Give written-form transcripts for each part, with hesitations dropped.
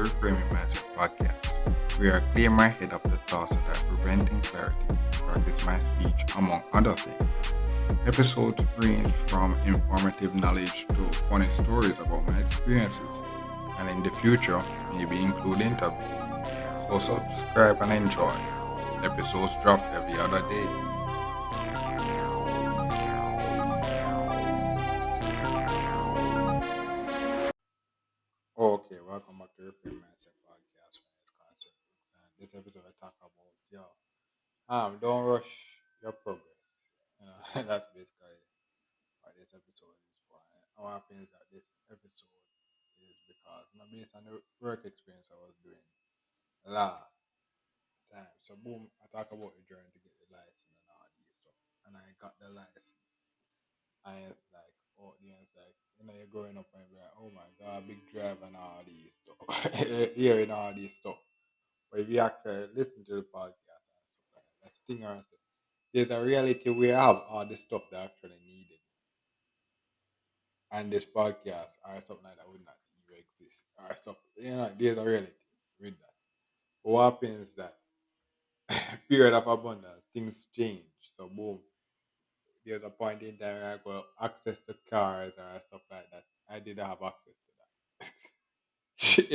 Reframing Mindset podcast. We are clear my head of the thoughts that are preventing clarity, practice my speech, among other things. Episodes range from informative knowledge to funny stories about my experiences, and in the future, maybe include interviews. So subscribe and enjoy. Episodes drop every other day. Okay, welcome back to Reframe Mindset Podcast. My name is Concept. And this episode I talk about don't rush your progress. That's basically what this episode is for. And what happens that this episode is because based on the work experience I was doing last time. So boom, I talk about the journey to get the license and all these stuff. And I got the license. And it's like, oh, yeah, it's like, you're growing up and you're like, oh my god, big drive and all these stuff. Hearing all these stuff. But if you actually listen to the podcast and stuff like that, that's the thing I say. There's a reality we have all the stuff that actually needed. And this podcast or something like that would not even exist. Or stuff. There's a reality with that. But what happens is that period of abundance, things change. So boom, there's a point in time where I got access to cars or stuff like that. I didn't have access to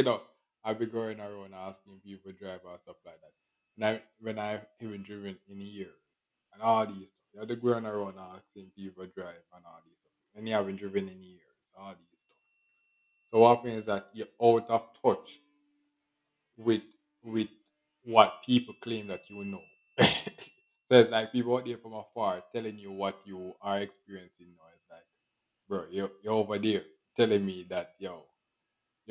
that. I've been going around asking people drive or stuff like that. When I've even driven in years and all these stuff. You have to go around asking people drive and all these stuff. And you haven't driven in years, all these stuff. So what happens is that you're out of touch with with what people claim that you know. So it's like people out there from afar telling you what you are experiencing now. It's like, bro, you're over there telling me that, you're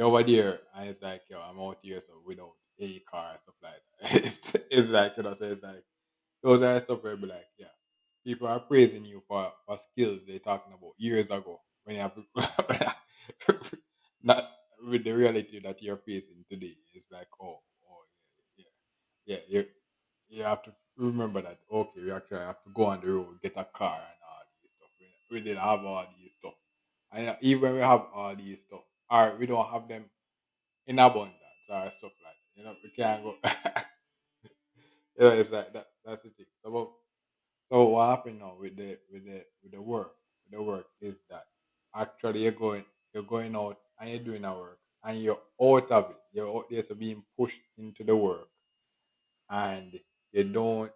over there, and it's like, I'm out here so without a car and stuff like that. It's like, so it's like, those are stuff where be like, yeah, people are praising you for skills they're talking about years ago when you have not with the reality that you're facing today. It's like, oh, yeah, yeah, yeah, you have to remember that, okay, we actually have to go on the road, get a car and all these stuff. We didn't have all these stuff. And even we have all these stuff, or we don't have them in abundance or stuff like that. We can't go. It's like that. That's the thing. So what happened now with the work? With the work is that actually you're going out and you're doing a work and you're out of it. You're out there so being pushed into the work and you don't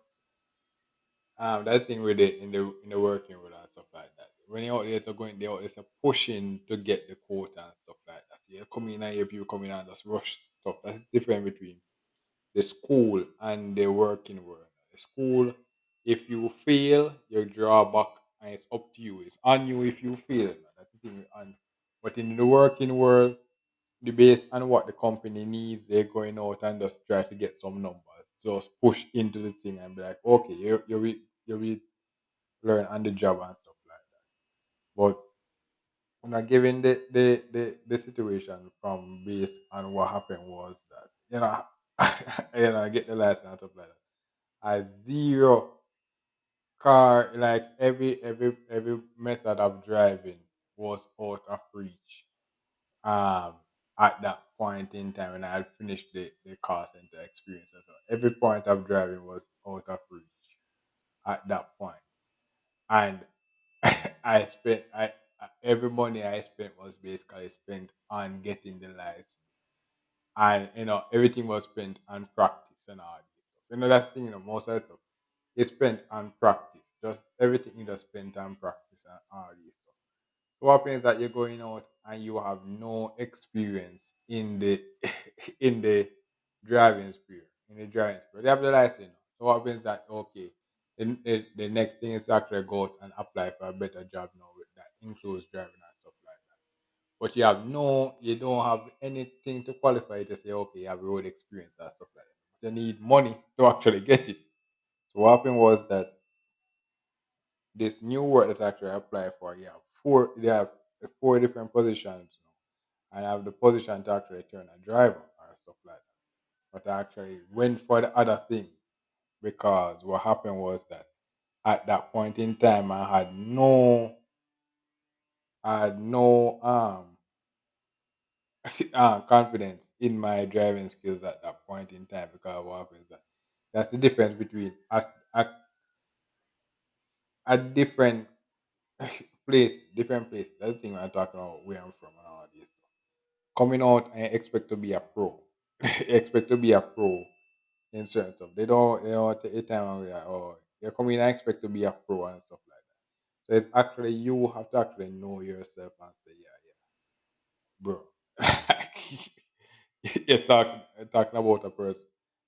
that thing with it in the working world and stuff like that. When you're out there so going there out there so pushing to get the quota and stuff like that. So you come in and you people come in and just rush stuff. That's different between the school and the working world. The school, if you fail, you draw back and it's up to you. It's on you if you fail. That's the thing. But in the working world, the based on what the company needs, they're going out and just try to get some numbers. Just push into the thing and be like, okay, you will learn on the job and stuff like that. But given the situation from based on what happened was that I get the license and stuff like that. I zero car like every method of driving was out of reach. Um, at that point in time when I had finished the car center experience as well. Every point of driving was out of reach at that point. And every money I spent was basically spent on getting the license. And everything was spent on practice and all this stuff. That's the thing, most of the stuff is spent on practice. Just everything is just spent on practice and all this stuff. So what happens that you're going out and you have no experience in the in the driving sphere. In the driving sphere. They have the license. So what happens that okay, the next thing is to actually go out and apply for a better job now with that includes driving and stuff like that. But you don't have anything to qualify to say, okay, you have road experience and stuff like that. You need money to actually get it. So what happened was that this new work that I actually apply for, they have four different positions, and I have the position to actually turn a driver or stuff like that. But I actually went for the other thing because what happened was that at that point in time I had no confidence in my driving skills at that point in time because what happens that that's the difference between us at different different place. That's the thing when I'm talking about where I'm from and all this. Coming out and expect to be a pro. Expect to be a pro in certain stuff. They don't take the time and be like, oh, you're coming and expect to be a pro and stuff like that. So it's actually you have to actually know yourself and say, yeah, yeah, bro. You're talking about a person,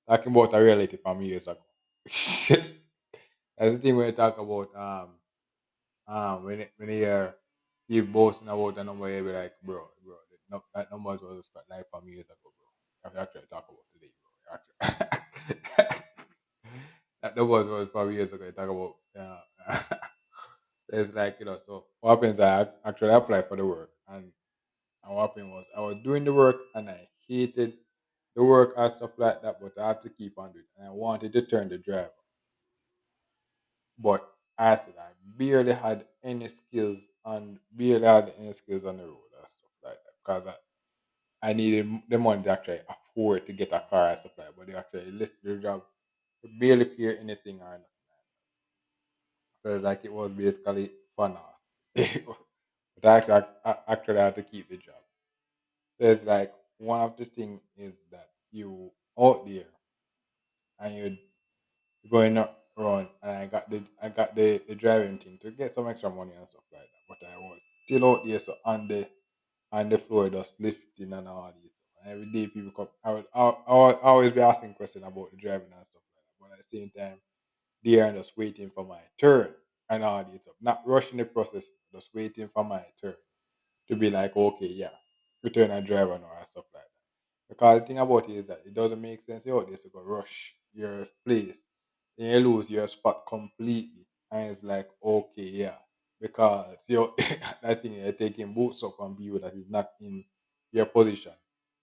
talking about a reality from years ago. That's the thing when you talk about when you hear people boasting about a number, you be like, bro, that number was like from years ago, bro. You have to actually talk about today, bro. You actually- that number was from years ago. You talk about, it's like So what happens? I actually applied for the work, and what happened was I was doing the work and I hated the work and stuff like that, but I had to keep on doing it. And I wanted to turn the driver. But I said I barely had any skills and barely had any skills on the road and stuff like that. Because I needed the money to actually afford to get a car and stuff like that. But they actually listed the job to barely pay anything or nothing. So it's like it was basically fun. But I actually had to keep the job. So it's like one of the things is that you out there and you're going around and I got the driving thing to get some extra money and stuff like that. But I was still out there so on the floor just lifting and all this. And every day people come I would always be asking questions about the driving and stuff like that. But at the same time there and just waiting for my turn and all this stuff. Not rushing the process, just waiting for my turn to be like, okay, yeah, return a driver now and stuff like that. Because the thing about it is that it doesn't make sense you're out there to go rush your place. Then you lose your spot completely. And it's like, okay, yeah. Because you're I think you're taking boots up on people that is not in your position.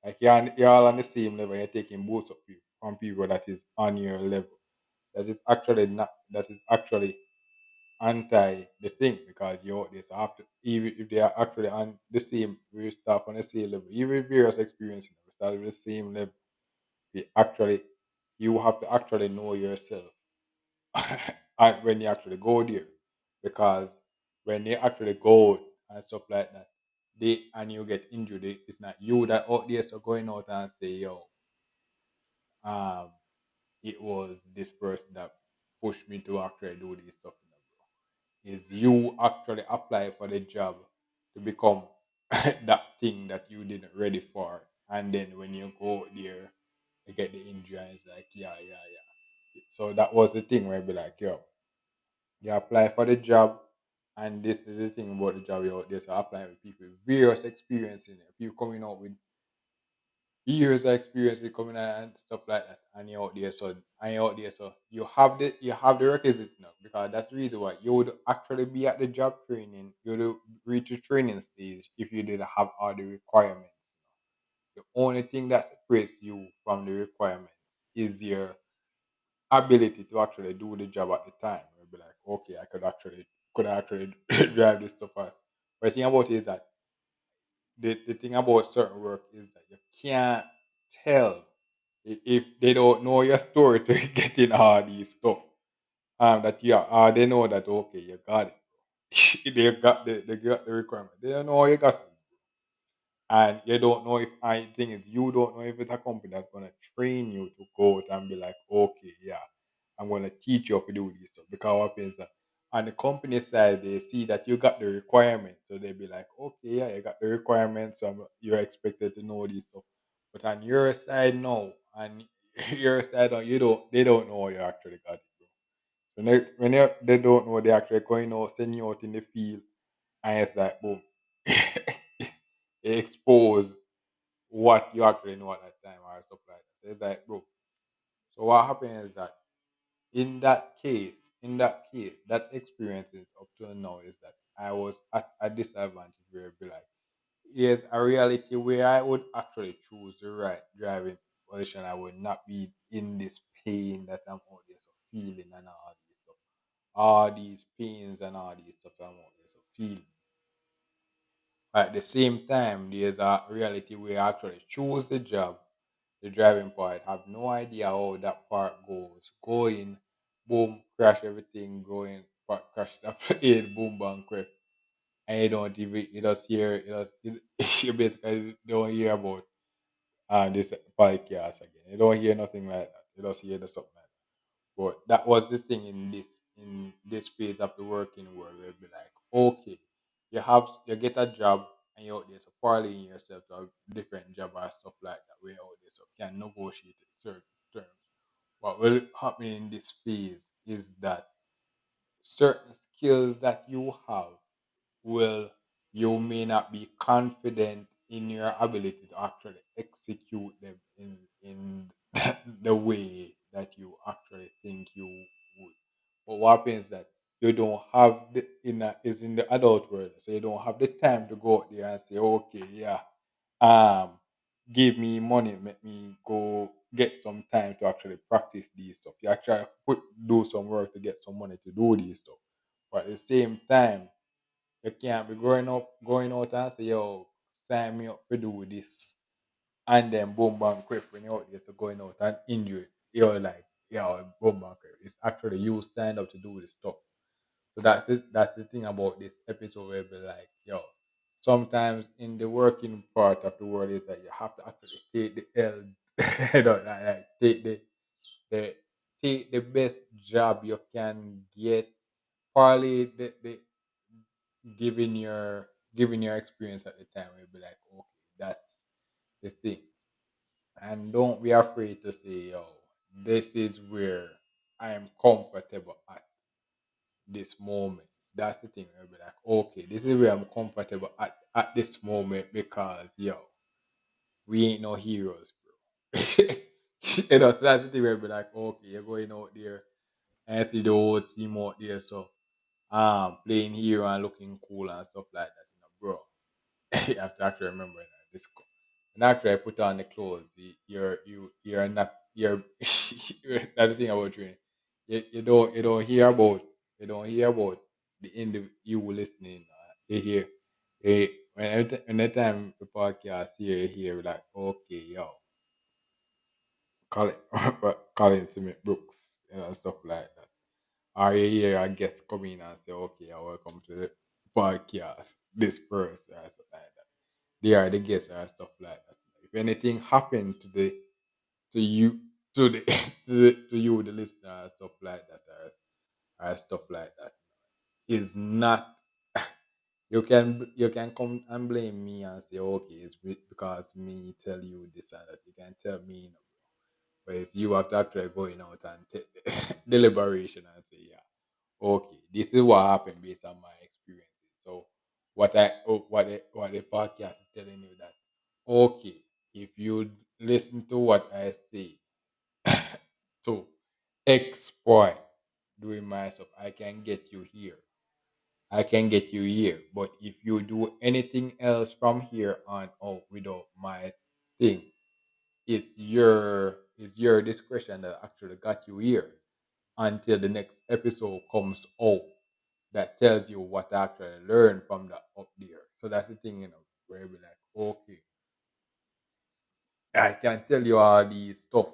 Like you're all on the same level, you're taking boots up from people that is on your level. That is actually anti the thing because you're out there. So after even if they are actually on the same we start on the same level, even if various experience, we start with the same level. We actually you have to actually know yourself and when you actually go there. Because when they actually go and stuff like that, they and you get injured, it's not you that out there so going out and say, yo, um, it was this person that pushed me to actually do this stuff. Is you actually apply for the job to become that thing that you didn't ready for, and then when you go there, you get the injury, and it's like, yeah, yeah, yeah. So that was the thing where I be like, yo, you apply for the job, and this is the thing about the job you're out there. So applying with people with various experience in it. People coming out with years of experience with coming out and stuff like that, and you're out there, so you have the requisites now because that's the reason why you would actually be at the job training, you would reach the training stage if you didn't have all the requirements. The only thing that separates you from the requirements is your ability to actually do the job at the time. You'll be like, okay, I could actually drive this stuff fast. But the thing about it is that the thing about certain work is that you can't tell if they don't know your story to get in all these stuff. That you are, they know that okay, you got it. they got the requirement. They don't know you got it. And you don't know if I think is you don't know if it's a company that's gonna train you to go out and be like, okay, yeah, I'm gonna teach you how to do this stuff. Because what happens that on the company side they see that you got the requirements, so they be like, okay, yeah, you got the requirements, so you're expected to know this stuff. But on your side, no, and your side, no, they don't know you actually got it. Bro. When they don't know, they actually going out, send you out in the field, and it's like, boom, expose what you actually know at that time or stuff like that. So it's like, bro. So what happened is that in that case, that experience is up to now is that I was at a disadvantage where it'd be like, here's a reality where I would actually choose the right driving position. I would not be in this pain that I'm out there so feeling and all this stuff. All these pains and all these stuff I'm out there so feeling. At the same time, there's a reality where you actually choose the job, the driving part, have no idea how that part goes. Going, boom, crash everything, going, part, crash that plane, boom, bang, crash. And you don't even, you just hear, you basically don't hear about this podcast again. You don't hear nothing like that. You just hear the something like that. But that was the thing in this phase of the working world where it be like, okay, you get a job and you're out there so parlaying yourself to a different job or stuff like that where you're out there so can negotiate it certain terms. What will happen in this phase is that certain skills that you have will you may not be confident in your ability to actually execute them in the way that you actually think you would. But what happens is that you don't have the is in the adult world, so you don't have the time to go out there and say, okay, yeah, um, give me money, make me go get some time to actually practice these stuff. You actually do some work to get some money to do these stuff. But at the same time, you can't be going out and say, yo, sign me up to do this. And then boom, bang, quick, when you're out there, so going out and injure it. You're like, yo, boom, bang, quick. It's actually you stand up to do this stuff. So that's the thing about this episode where be like, yo, sometimes in the working part of the world is that you have to actually take the L, you know, like, the take the best job you can get, probably the given your experience at the time, you'll be like, okay, that's the thing. And don't be afraid to say, yo, this is where I am comfortable at this moment. That's the thing. I'll be like, okay, this is where I'm comfortable at this moment because yo, we ain't no heroes, bro. So that's the thing where I'll be like, okay, you're going out there and see the whole team out there, so playing hero and looking cool and stuff like that, bro. You have to actually remember that this and after I put on the clothes, you're not you're that's the thing about training. You don't hear about the you listening. You hear when the time the podcast here you hear like okay yo Colin Colin Smith Brooks and stuff like that. Or you hear a guest come in and say okay welcome to the podcast this person or something like that. They are the guests and stuff like that. If anything happened to you to the to you the listener and stuff like that or stuff like that is not you can come and blame me and say okay it's because me tell you this and that you can tell me but it's you have to actually going out and take the deliberation and say yeah okay this is what happened based on my experiences so what the podcast is telling you that okay if you listen to what I say to X point doing myself, I can get you here. I can get you here. But if you do anything else from here on out without my thing, it's your discretion that actually got you here until the next episode comes out that tells you what I actually learned from that up there. So that's the thing, where we like, okay, I can tell you all these stuff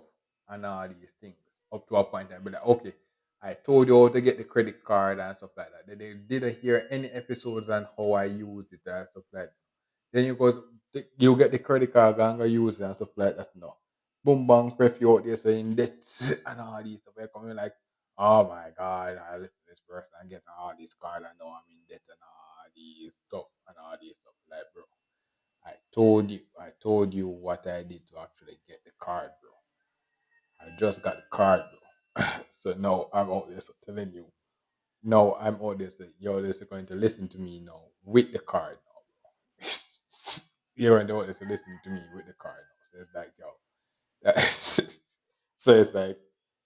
and all these things up to a point. I'd be like, okay, I told you how to get the credit card and stuff like that. They didn't hear any episodes on how I use it and stuff like that. Then you get the credit card and go use it and stuff like that. No. Boom bang pref you out there saying that and all these stuff. You're coming like, oh my god, I listen to this person and get all these cards and know I'm in debt and all these stuff and all these stuff. Like bro. I told you what I did to actually get the card, bro. I just got the card, bro. So now I'm out there so telling you. No, I'm out there saying you're just going to listen to me now with the card now. You're out there to listen to me with the card now. So it's like, yo. So it's like,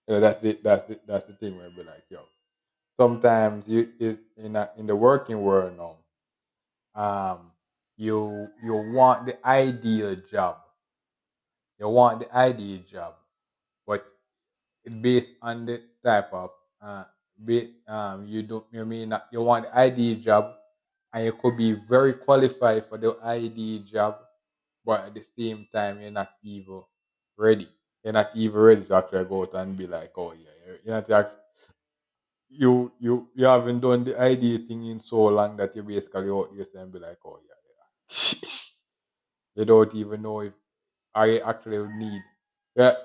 that's the thing where be like, yo. Sometimes in the working world now, you want the ideal job. You want the ideal job, but it's based on the type of you may not you want the ideal job, and you could be very qualified for the ID job, but at the same time, you're not even ready. You're not even ready to actually go out and be like, oh yeah, you're not you haven't done the ID thing in so long that you basically out there and be like, oh yeah, yeah. You don't even know if I actually would need. Yeah,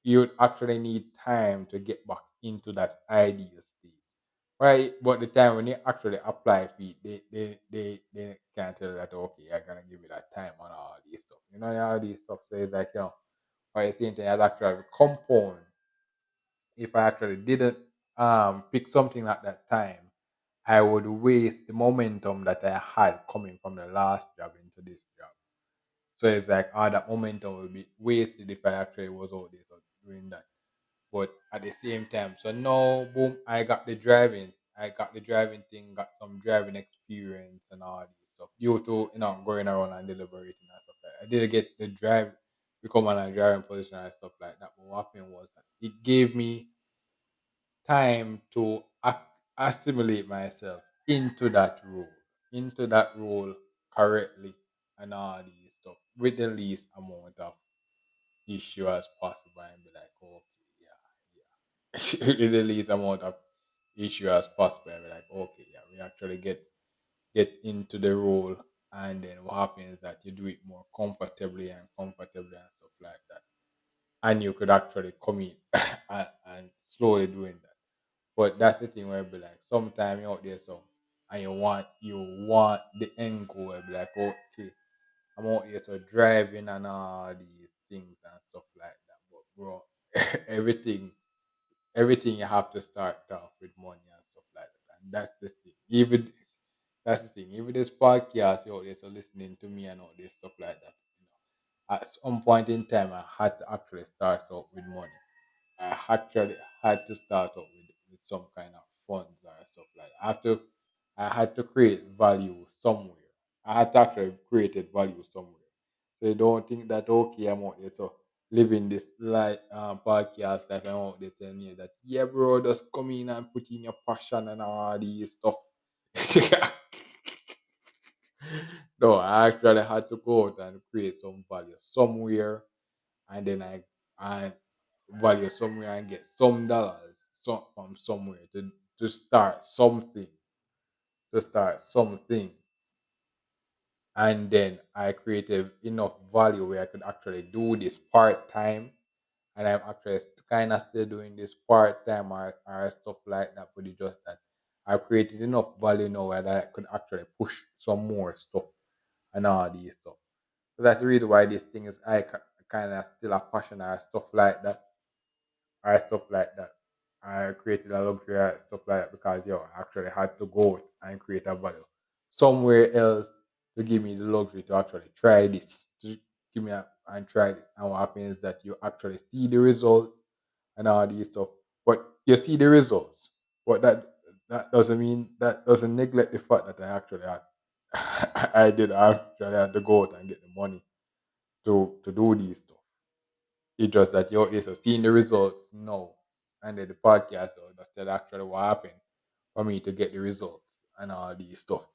you actually need time to get back into that ideal state. Right? But the time when you actually apply for it, they can't tell you that okay, you're gonna give you that time on all these stuff. You know, all these stuff. So it's like, or the same thing as actually compound. If I actually didn't pick something at that time, I would waste the momentum that I had coming from the last job into this job. So it's like all that momentum would be wasted if I actually was out there so doing that. But at the same time, so now boom, I got the driving thing, got some driving experience and all this stuff. Due to going around and deliberating and stuff like that. I did get the drive become on a driving position and stuff like that. But what happened was that it gave me time to assimilate myself into that role correctly and all these stuff with the least amount of issue as possible and be like, okay, yeah, yeah. With the least amount of issue as possible and be like, okay, yeah, we actually get into the role and then what happens is that you do it more comfortably and stuff like that. And you could actually commit and slowly doing that. But that's the thing where it be like sometimes you're out there so and you want the end goal it be like okay I'm out here so driving and all these things and stuff like that. But bro everything you have to start off with money and stuff like that. And that's the thing. Even that's the thing. Even this podcast you out there so listening to me and all this stuff like that. At some point in time I had to actually start out with money. I actually had to start out with some kind of funds or stuff like that. I had to create value somewhere. I had to actually created value somewhere. So you don't think that okay, I'm out there so living this like podcast life I'm out there telling you that yeah bro just come in and put in your passion and all these stuff. No, I actually had to go out and create some value somewhere and then I value somewhere and get some dollars from somewhere to start something and then I created enough value where I could actually do this part time and I'm actually kind of still doing this part time or stuff like that but it's just that I created enough value now where I could actually push some more stuff and all these stuff. So that's the reason why this thing is I kind of still a passion or stuff like that or stuff like that. I created a luxury or stuff like that because I actually had to go and create a value somewhere else to give me the luxury to actually try this. To give me and try this. And what happens is that you actually see the results and all these stuff. But you see the results. But that doesn't neglect the fact that I actually had I did actually had to go out and get the money to do these stuff. It's just that you're is seeing the results now. And then the podcast though, that's still actually what happened for me to get the results and all these stuff.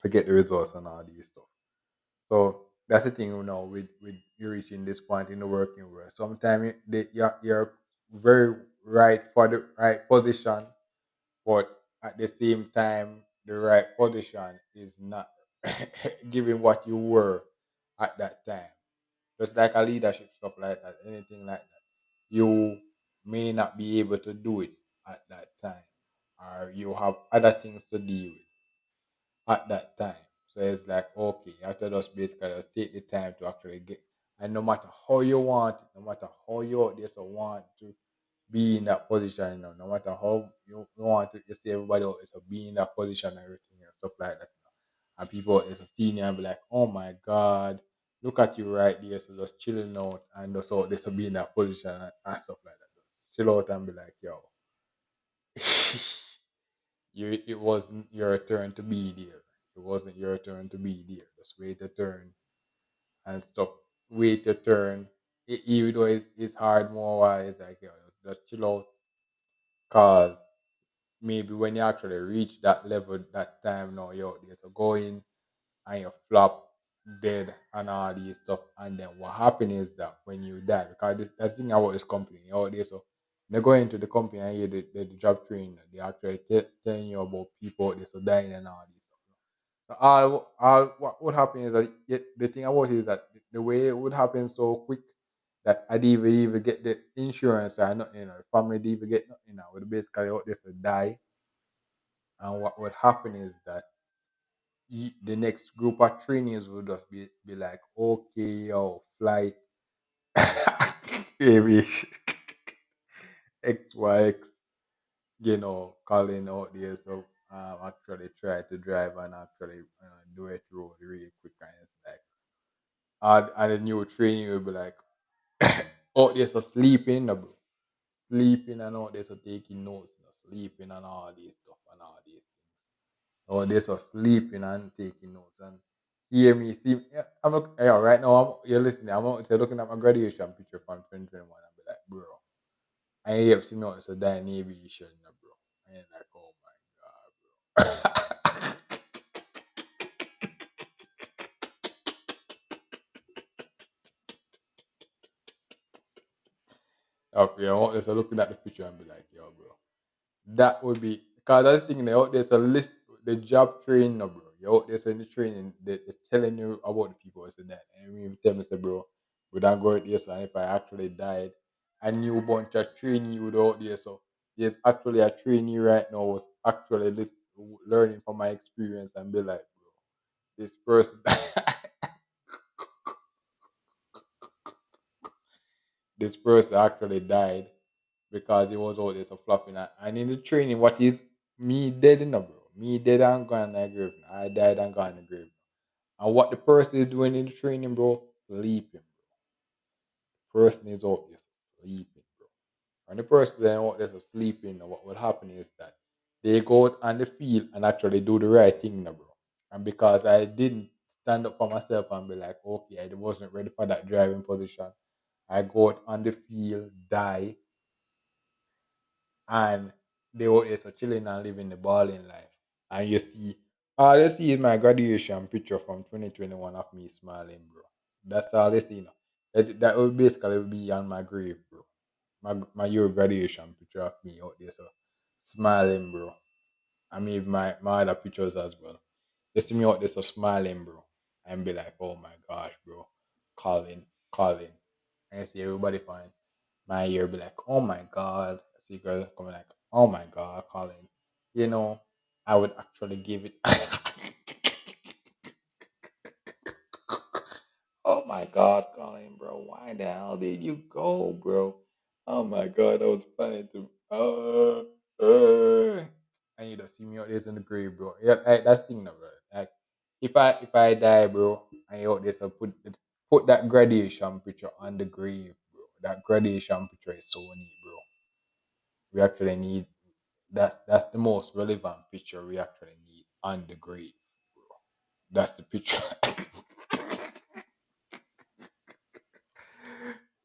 To get the results and all these stuff. So that's the thing, with you reaching this point in the working world. Sometimes you're very right for the right position, but at the same time, the right position is not giving what you were at that time. Just like a leadership stuff like that, anything like that, you may not be able to do it at that time, or you have other things to deal with at that time. So it's like, okay, you have to just basically just take the time to actually get, and no matter how you want it, no matter how you out there so want to be in that position, no matter how you want to, you see everybody else so be in that position and everything and stuff like that. And people is a senior and be like, oh my god, look at you right there, so just chilling out and just out there so be in that position and stuff like that. Just chill out and be like, yo, it wasn't your turn to be there. It wasn't your turn to be there. Just wait a turn and stuff. Wait a turn. Even though it's hard more while it's like, yo, just chill out. Cause maybe when you actually reach that level, that time now you're out there. So go in and you flop dead and all these stuff. And then what happens is that when you die, because that's the thing about this company, you're out there. So they go into the company and you the job training, they actually telling you about people out there, so dying and all these stuff. So all what would happen is that the thing about it is that the way it would happen so quick that I didn't even get the insurance or nothing, the family didn't even get nothing now. Would basically out there to die. And what would happen is that the next group of trainees will just be like, okay, yo, flight, aviation, XYX, calling out there. So actually try to drive and actually do it road really quick. And it's like, and the new trainee will be like, out there, so sleeping, bro. Sleeping and out there, so taking notes, sleeping and all this stuff and all these things. Or they so sleeping and taking notes and hear me see. Yeah, I'm look, yeah, right now. You're listening. I'm out there looking at my graduation picture from 2021. I'll be like, bro, I ain't have seen nothing so dying aviation, bro. I ain't like, oh my god, bro. Okay, I'm out there so looking at the picture and be like, yo, bro. That would be because that's the thing. They out there's a list the job training, bro. You out there so in the training, they're telling you about the people who said that. And when you tell me, say, bro, we don't go out there. So if I actually died, I knew a bunch of trainee would out there. So there's actually a trainee right now was actually learning from my experience and be like, bro, this person, this person actually died because he was out there so flopping. And in the training, what is me dead in the bro? Me dead and gone in the grave. I died and gone in the grave. And what the person is doing in the training, bro, sleeping. Person is out there sleeping, bro. And the person then out there sleeping, what will happen is that they go out on the field and actually do the right thing, now, bro. And because I didn't stand up for myself and be like, okay, I wasn't ready for that driving position, I go out on the field, die, and they were there so chilling and living the balling life. And all you see is my graduation picture from 2021 of me smiling, bro. That's all you see now. That would basically be on my grave, bro. My year graduation picture of me out there, so smiling, bro. I mean, my other pictures as well. You see me out there, so smiling, bro. And be like, oh my gosh, bro. Calling. And you see everybody fine. My ear be like, oh my god. See girl coming like, oh my god, Colin. You know, I would actually give it. Oh my god, Colin, bro. Why the hell did you go, bro? Oh my god, I was planning to. I need to see me out there in the grave, bro. Yeah, that's the thing, now, bro. Like, if I die, bro, I out there so put that graduation picture on the grave, bro. That graduation picture is so neat, bro. We actually need that's the most relevant picture we actually need on the grave, bro. That's the picture.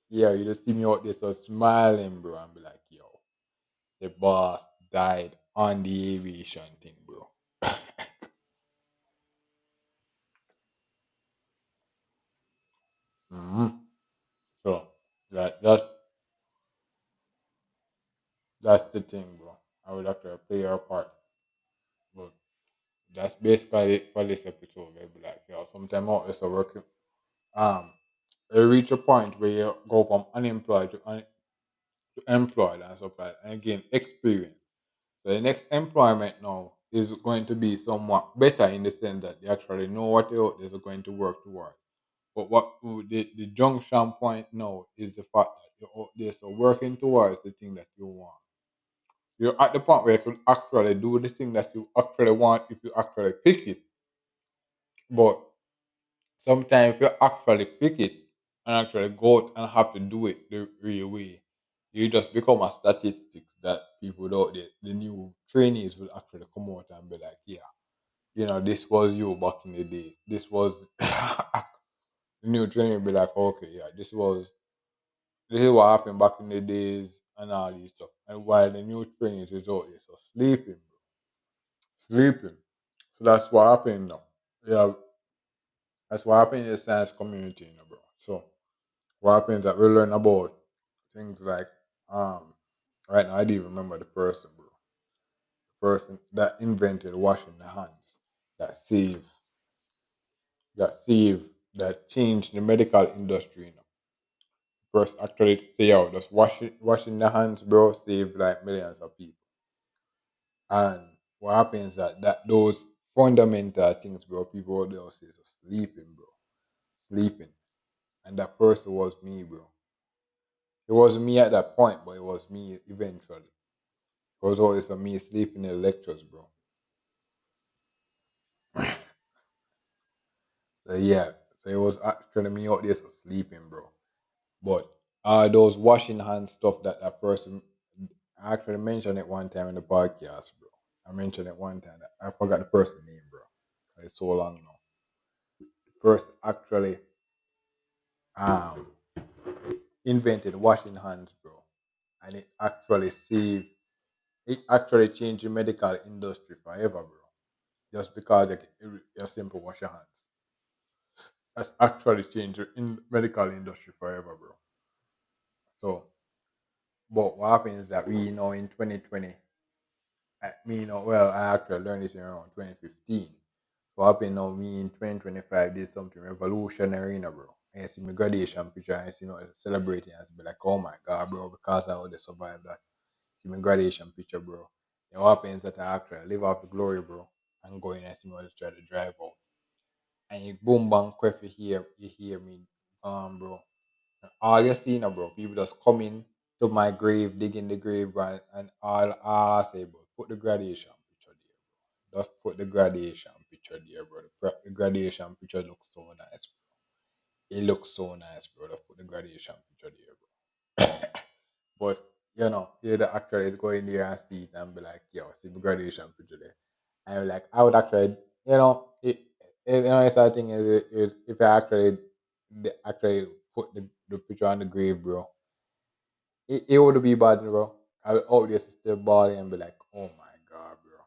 Yeah, you just see me out there so smiling, bro, and be like, yo, the boss died on the aviation thing, bro. hmm So that's the thing, bro. I would actually play your part, but that's basically it for this episode. Maybe like, yo, sometime out there so working. Um, you reach a point where you go from unemployed to employed and stuff like that, and gain experience. So the next employment now is going to be somewhat better in the sense that they actually know what they're going to work towards. But the junction point now is the fact that you're out there so working towards the thing that you want. You're at the point where you can actually do the thing that you actually want if you actually pick it. But sometimes if you actually pick it and actually go out and have to do it the real way, you just become a statistic that people out there, the new trainees will actually come out and be like, yeah, this was you back in the day. This was the new trainee will be like, okay, yeah, this is what happened back in the days. and all these stuff. And while the new trainees is out there, so sleeping, bro. Sleeping. So that's what happened now. Yeah, that's what happened in the science community, bro. So what happens that we learn about things like um right now I didn't remember the person, bro. The person that invented washing the hands, that saved that changed the medical industry, First actually to say out, just washing the hands, bro, save like millions of people. And what happens that those fundamental things, bro, people out there say so sleeping, bro. Sleeping. And that person was me, bro. It was me at that point, but it was me eventually. It was always a me sleeping in the lectures, bro. So yeah. So it was actually me out there so sleeping, bro. But those washing hands stuff that person I actually mentioned it one time in the podcast, bro. I mentioned it one time. I forgot the person name, bro. It's so long now. The person actually um invented washing hands, bro, and it actually changed the medical industry forever, bro. Just because you simple wash your hands. That's actually changed the medical industry forever, bro. So, but what happens is that we know in 2020, I actually learned this in around 2015. So what happened now, me in 2025 did something revolutionary, bro. And I see my graduation picture and I see, celebrating and be like, oh my God, bro, because I would survive that. See my graduation picture, bro. And what happens that I actually live off the glory, bro, and go in and see me just try to drive out. And you boom bang quick, you hear me, bro. All you see now, bro, people just coming to my grave, digging the grave, and all I say, bro, put the graduation picture there. Just put the graduation picture there, bro. The graduation picture looks so nice, bro. It looks so nice, bro. Just put the graduation picture there, bro. But here the actor is going there and see it and be like, yo, see the graduation picture there. And like, I would actually, it's the thing is if I actually put the picture on the grave, bro, it would be bad, bro. I would always still balling and be like, oh my God, bro.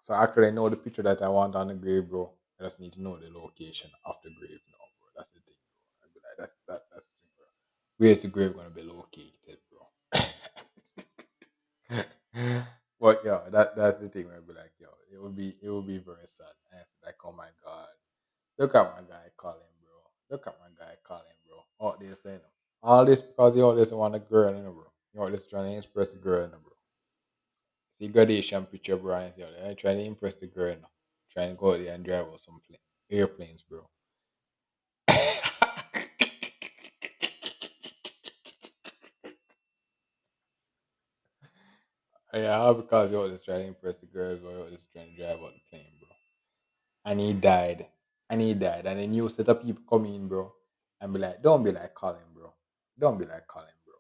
So actually, I know the picture that I want on the grave, bro. I just need to know the location of the grave now, bro. That's the thing, bro. I'd be like, that's the thing, bro. Where's the grave gonna be located, bro? But yeah, that's the thing. Where I'd be like, yo, it would be very sad. And it's like, oh my God, look at my guy Colin, bro. Look at my guy Colin, bro. All this, all this because he always want a girl, bro. You always trying to impress the girl, bro. See graduation picture, bro. And I'm trying to impress the girl, Trying to go out there and drive out some airplanes, bro. Yeah, all because he always trying to impress the girls, or he always trying to drive out the plane, bro. And he died. And he died. And a new set of people come in, bro, and be like, don't be like Colin, bro. Don't be like Colin, bro.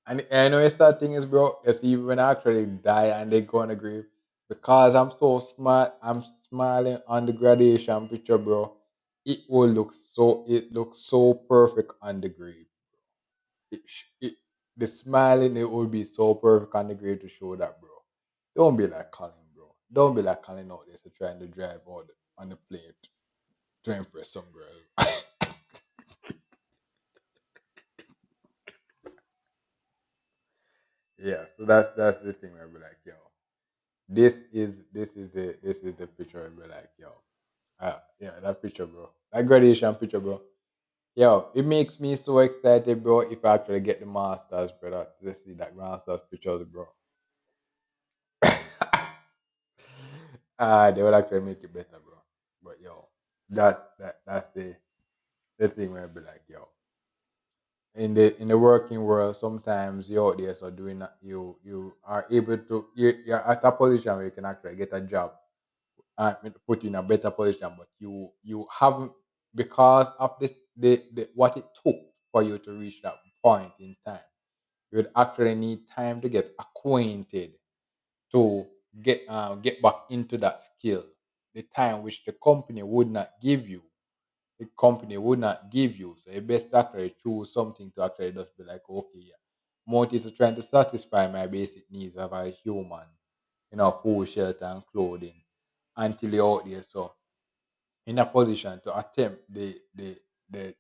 And I know it's that thing is, bro, is even when I actually die and they go on the grave, because I'm so smart, I'm smiling on the graduation picture, bro. It looks so perfect on the grave. The smiling, it will be so perfect on the grave to show that, bro. Don't be like Colin, bro. Don't be like Colin out there so trying to drive out on the plane to impress some girl. Yeah, so that's this thing where I be like, yo, this is the picture where I be like, yo, yeah, that picture, bro. That graduation picture, bro. Yo, it makes me so excited, bro. If I actually get the masters, brother, to see that masters pictures, bro. They would actually make it better, bro. But yo, that's the thing where I be like, yo, in the working world, sometimes you out there so doing that, you are able to you're at a position where you can actually get a job and put you in a better position, but you haven't because of this the what it took for you to reach that point in time. You would actually need time to get acquainted to get back into that skill. The time which the company would not give you, the company would not give you. So you best actually choose something to actually just be like, okay, yeah. motives are trying to satisfy my basic needs of a human, food, shelter, and clothing until you're out there. So in a position to attempt the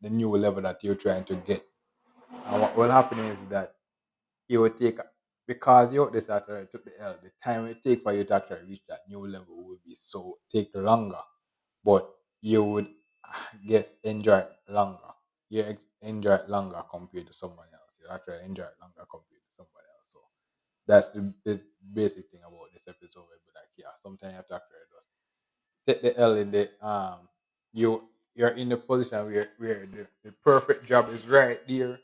new level that you're trying to get. And what will happen is that it will take, because you this actually took the L, the time it take for you to actually reach that new level will be so take longer. But you would guess enjoy it longer. Enjoy it longer compared to someone else. You actually enjoy it longer compared to someone else. So that's the basic thing about this episode. Where be like, yeah, sometimes you have to actually just take the L in the you're in the position where the perfect job is right there,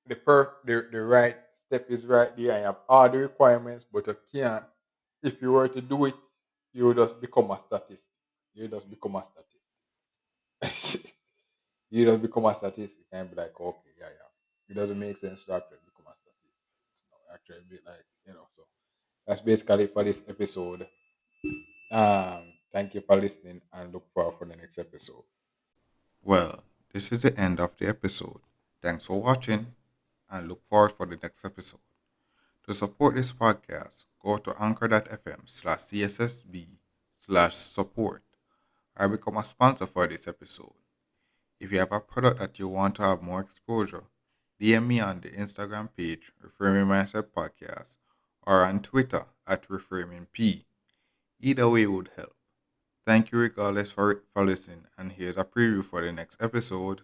the right step is right there, and you have all the requirements, but you can't. If you were to do it, you would just become a statist. You just become a statist. You just become a statistic and be like, okay, yeah, yeah. It doesn't make sense to actually become a statist. Actually be like, so that's basically it for this episode. Thank you for listening and look forward for the next episode. Well, this is the end of the episode. Thanks for watching and look forward for the next episode. To support this podcast, go to anchor.fm/cssb/support or become a sponsor for this episode. If you have a product that you want to have more exposure, DM me on the Instagram page, Reframing Mindset Podcast, or on Twitter at ReframingP. Either way would help. Thank you regardless for listening, and here's a preview for the next episode.